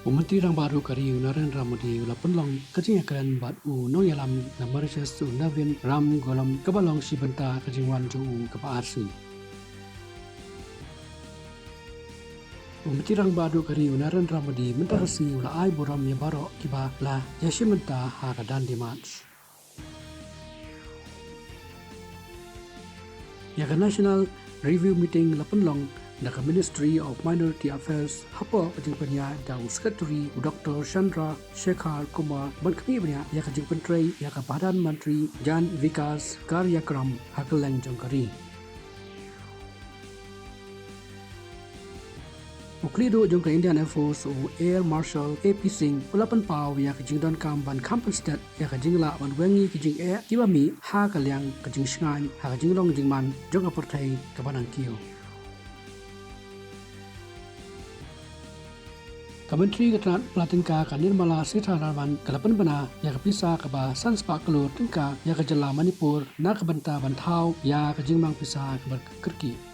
Umantirang baru kari unaran ramudi ulapun long kajing akaran bat no yalam na marisas unavin ram golam kabalong si Mynta kajing wan ju kapa arsi. Umantirang baru kari unaran ramudi Mynta kasi ula ai buram ya baro kiba la yashi Mynta ha kadan di march. Yaga National Review Meeting lapun long Naka Ministry of Minority Affairs Hapo kajing penya daw Secretary Dr. Chandra Shekhar Kumar Bankani penya ya kajing pentri ya ka Badan Menteri Jan Vikas Karyakram Hakalang Jongkari. Uklido jong ka Indian Air Force o Air Marshal AP Singh ulapan pau ya kajing don kam ban Kampenstat ya kajing la ban wengi kajing air kibami ha kalyang kajing Sngi ha kajing long jing man jong aportai kabanang kiyo. Kementeri Ketenaga Pelatinka Kanirmala Sitaraman kalapan bana ya kapisa kaba sanspa kelur tingka ya kejala Manipur na kabenta bantau ya kejingmang pisa kabar kerki.